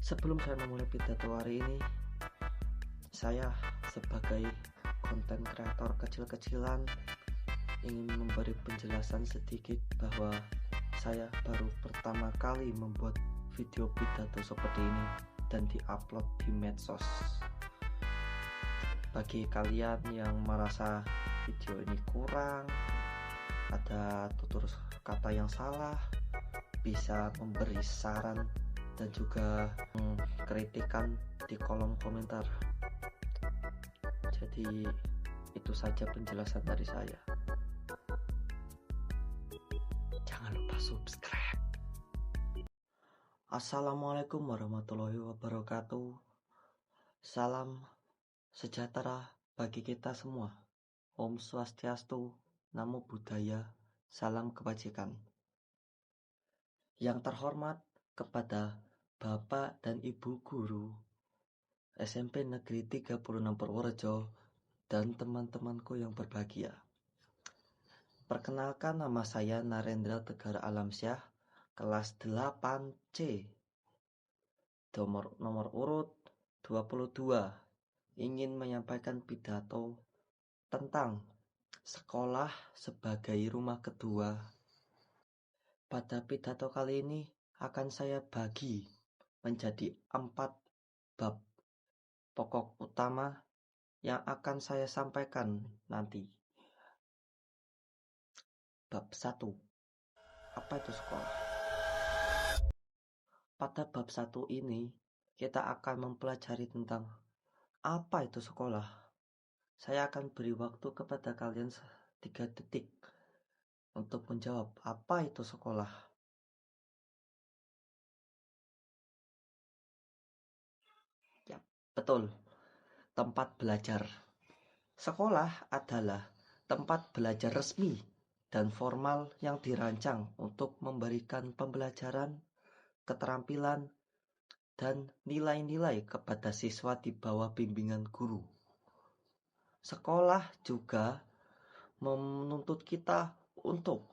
Sebelum saya memulai pidato hari ini, saya sebagai konten kreator kecil-kecilan ingin memberi penjelasan sedikit bahwa saya baru pertama kali membuat video pidato seperti ini dan diupload di medsos. Bagi kalian yang merasa video ini kurang, ada tutur kata yang salah, bisa memberi saran dan juga kritikan di kolom komentar. Jadi itu saja penjelasan dari saya. Jangan lupa subscribe. Assalamualaikum warahmatullahi wabarakatuh. Salam sejahtera bagi kita semua. Om Swastiastu, Namo Buddhaya, salam kebajikan. Yang terhormat kepada Bapak dan Ibu Guru SMP Negeri 36 Purworejo dan teman-temanku yang berbahagia. Perkenalkan, nama saya Narendra Tegar Alamsyah, kelas 8C, nomor urut 22, ingin menyampaikan pidato tentang sekolah sebagai rumah kedua. Pada pidato kali ini akan saya bagi menjadi 4 bab pokok utama yang akan saya sampaikan nanti. Bab 1. Apa itu sekolah? Pada bab 1 ini kita akan mempelajari tentang apa itu sekolah. Saya akan beri waktu kepada kalian 3 detik untuk menjawab apa itu sekolah. Ya, betul. Tempat belajar. Sekolah adalah tempat belajar resmi dan formal yang dirancang untuk memberikan pembelajaran, keterampilan, dan nilai-nilai kepada siswa di bawah bimbingan guru. Sekolah juga menuntut kita untuk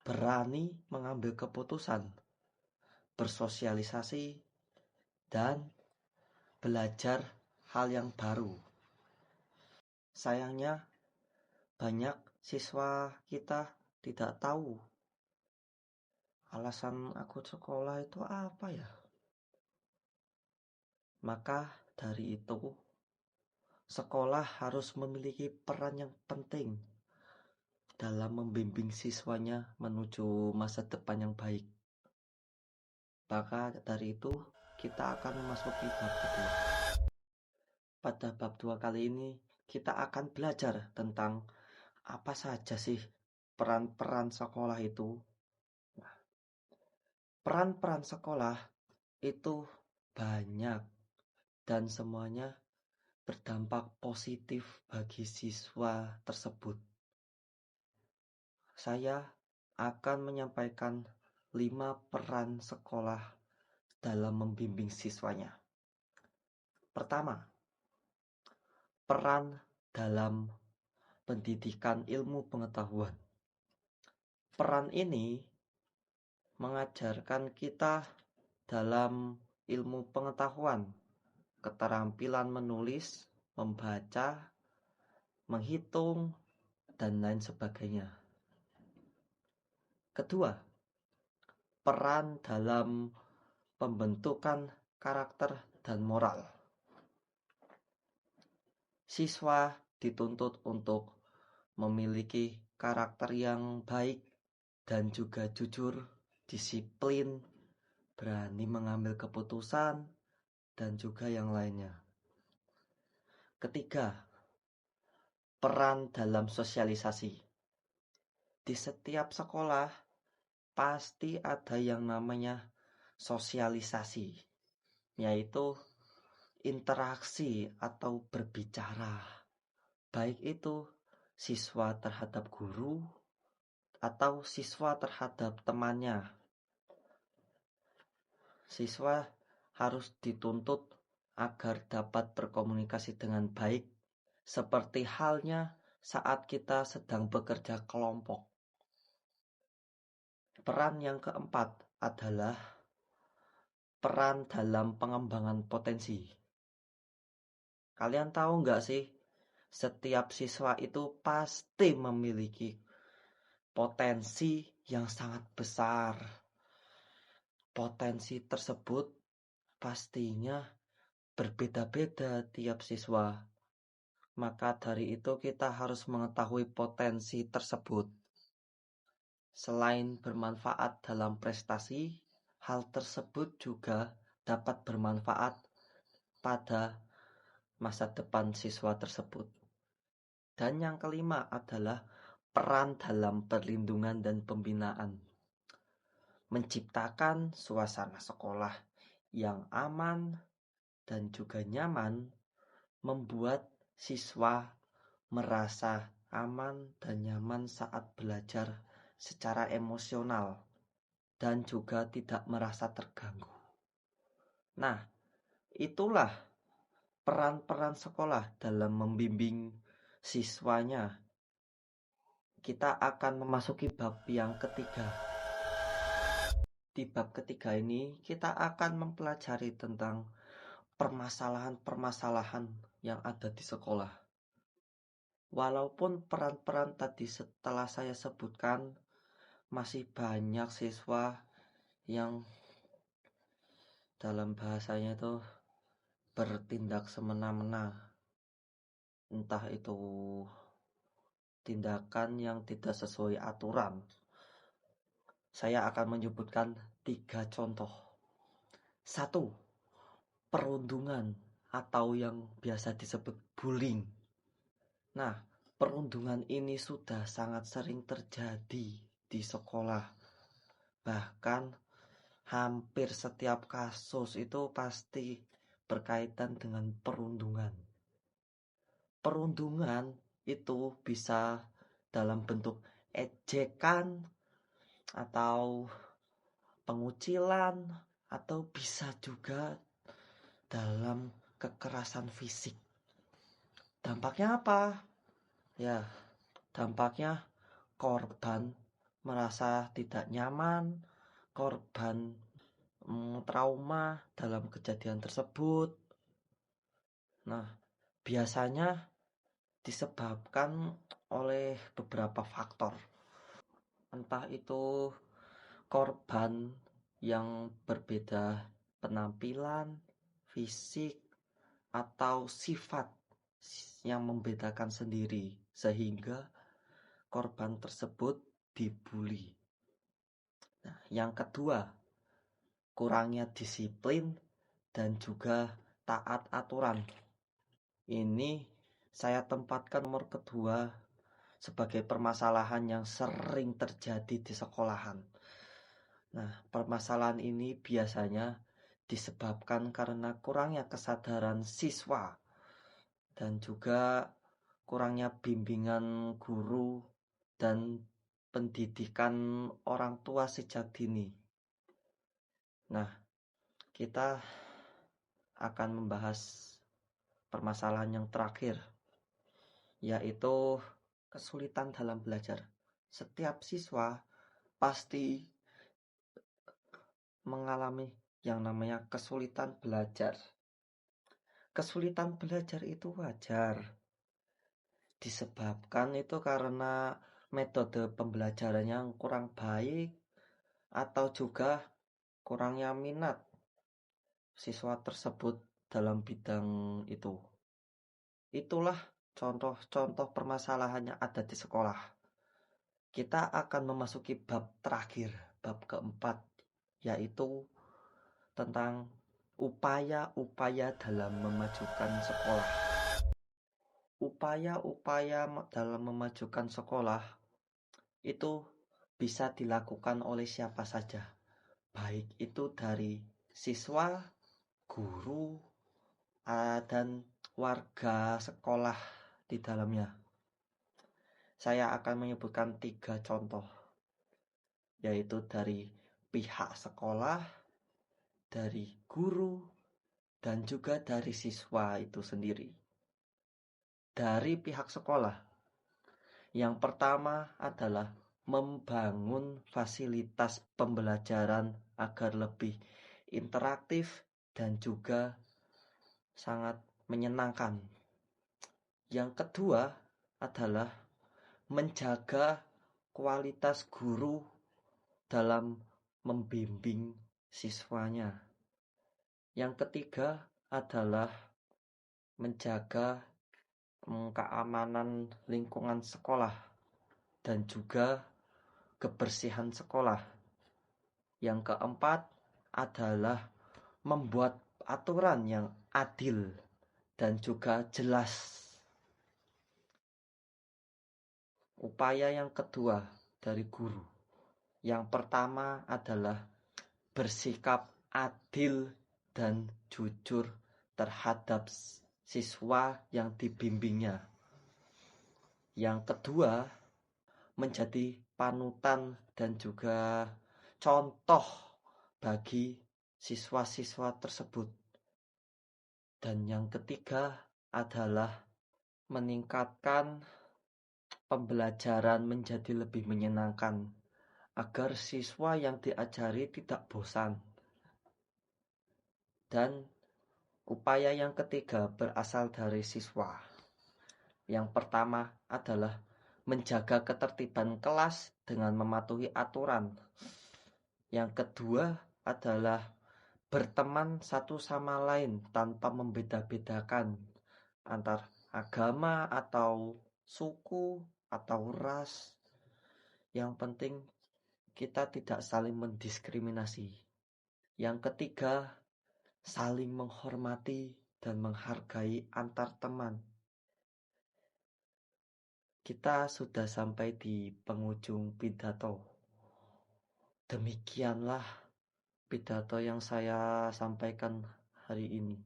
berani mengambil keputusan, bersosialisasi, dan belajar hal yang baru. Sayangnya, banyak siswa kita tidak tahu alasan aku sekolah itu apa ya. Maka dari itu, sekolah harus memiliki peran yang penting dalam membimbing siswanya menuju masa depan yang baik. Maka dari itu, kita akan memasuki bab kedua. Pada bab 2 kali ini, kita akan belajar tentang apa saja sih peran-peran sekolah itu. Peran-peran sekolah itu banyak dan semuanya berdampak positif bagi siswa tersebut. Saya akan menyampaikan 5 peran sekolah dalam membimbing siswanya. Pertama, peran dalam pendidikan ilmu pengetahuan. Peran ini mengajarkan kita dalam ilmu pengetahuan, keterampilan menulis, membaca, menghitung, dan lain sebagainya. Kedua, peran dalam pembentukan karakter dan moral. Siswa dituntut untuk memiliki karakter yang baik dan juga jujur, disiplin, berani mengambil keputusan, dan juga yang lainnya. Ketiga, peran dalam sosialisasi. Di setiap sekolah pasti ada yang namanya sosialisasi, yaitu interaksi atau berbicara, baik itu siswa terhadap guru atau siswa terhadap temannya. Siswa harus dituntut agar dapat berkomunikasi dengan baik, seperti halnya saat kita sedang bekerja kelompok. Peran yang keempat adalah peran dalam pengembangan potensi. Kalian tahu nggak sih, setiap siswa itu pasti memiliki potensi yang sangat besar. Potensi tersebut pastinya berbeda-beda tiap siswa. Maka dari itu kita harus mengetahui potensi tersebut. Selain bermanfaat dalam prestasi, hal tersebut juga dapat bermanfaat pada masa depan siswa tersebut. Dan yang kelima adalah peran dalam perlindungan dan pembinaan. Menciptakan suasana sekolah yang aman dan juga nyaman membuat siswa merasa aman dan nyaman saat belajar secara emosional dan juga tidak merasa terganggu. Nah, itulah peran-peran sekolah dalam membimbing siswanya. Kita akan memasuki bab yang ketiga. Di bab ketiga ini kita akan mempelajari tentang permasalahan-permasalahan yang ada di sekolah. Walaupun peran-peran tadi setelah saya sebutkan, masih banyak siswa yang dalam bahasanya itu bertindak semena-mena. Entah itu tindakan yang tidak sesuai aturan. Saya akan menyebutkan 3 contoh. 1. Perundungan atau yang biasa disebut bullying. Nah, perundungan ini sudah sangat sering terjadi di sekolah. Bahkan hampir setiap kasus itu pasti berkaitan dengan perundungan. Perundungan itu bisa dalam bentuk ejekan atau pengucilan atau bisa juga dalam kekerasan fisik. Dampaknya apa? Ya, dampaknya korban merasa tidak nyaman, korban trauma dalam kejadian tersebut. Nah, biasanya disebabkan oleh beberapa faktor. Entah itu korban yang berbeda penampilan, fisik, atau sifat yang membedakan sendiri sehingga korban tersebut dibully. Nah, yang kedua, kurangnya disiplin dan juga taat aturan. Ini saya tempatkan nomor kedua sebagai permasalahan yang sering terjadi di sekolahan. Nah, permasalahan ini biasanya disebabkan karena kurangnya kesadaran siswa dan juga kurangnya bimbingan guru dan pendidikan orang tua sejak dini. Nah, kita akan membahas permasalahan yang terakhir, yaitu kesulitan dalam belajar. Setiap siswa pasti mengalami yang namanya kesulitan belajar. Kesulitan belajar itu wajar. Disebabkan itu karena metode pembelajaran yang kurang baik atau juga kurangnya minat siswa tersebut dalam bidang itu. Itulah contoh-contoh permasalahan yang ada di sekolah. Kita akan memasuki bab terakhir, bab keempat, yaitu tentang upaya-upaya dalam memajukan sekolah. Upaya-upaya dalam memajukan sekolah itu bisa dilakukan oleh siapa saja, baik itu dari siswa, guru, dan warga sekolah di dalamnya. Saya akan menyebutkan 3 contoh, yaitu dari pihak sekolah, dari guru, dan juga dari siswa itu sendiri. Dari pihak sekolah, yang pertama adalah membangun fasilitas pembelajaran agar lebih interaktif, dan juga sangat menyenangkan. Yang kedua adalah menjaga kualitas guru dalam membimbing siswanya. Yang ketiga adalah menjaga keamanan lingkungan sekolah dan juga kebersihan sekolah. Yang keempat adalah membuat aturan yang adil dan juga jelas. Upaya yang kedua dari guru, yang pertama adalah bersikap adil dan jujur terhadap siswa yang dibimbingnya. Yang kedua, menjadi panutan dan juga contoh bagi siswa-siswa tersebut. Dan yang ketiga adalah meningkatkan pembelajaran menjadi lebih menyenangkan agar siswa yang diajari tidak bosan. Dan upaya yang ketiga berasal dari siswa. Yang pertama adalah menjaga ketertiban kelas dengan mematuhi aturan. Yang kedua adalah berteman satu sama lain tanpa membeda-bedakan antar agama atau suku atau ras. Yang penting kita tidak saling mendiskriminasi. Yang ketiga, saling menghormati dan menghargai antar teman. Kita sudah sampai di penghujung pidato. Demikianlah pidato yang saya sampaikan hari ini.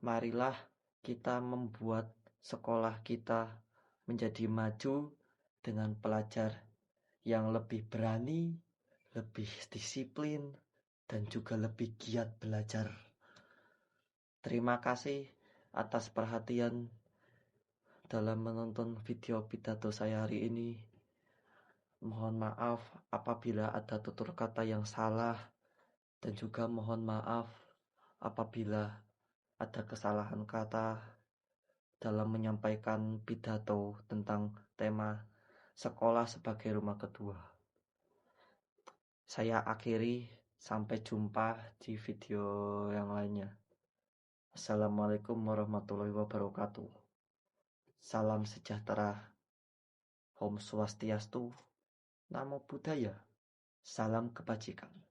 Marilah kita membuat sekolah kita menjadi maju dengan pelajar yang lebih berani, lebih disiplin, dan juga lebih giat belajar. Terima kasih atas perhatian dalam menonton video pidato saya hari ini. Mohon maaf apabila ada tutur kata yang salah, dan juga mohon maaf apabila ada kesalahan kata dalam menyampaikan pidato tentang tema sekolah sebagai rumah kedua. Saya akhiri, sampai jumpa di video yang lainnya. Assalamualaikum warahmatullahi wabarakatuh. Salam sejahtera. Om Swastiastu. Namo Buddhaya. Salam kebajikan.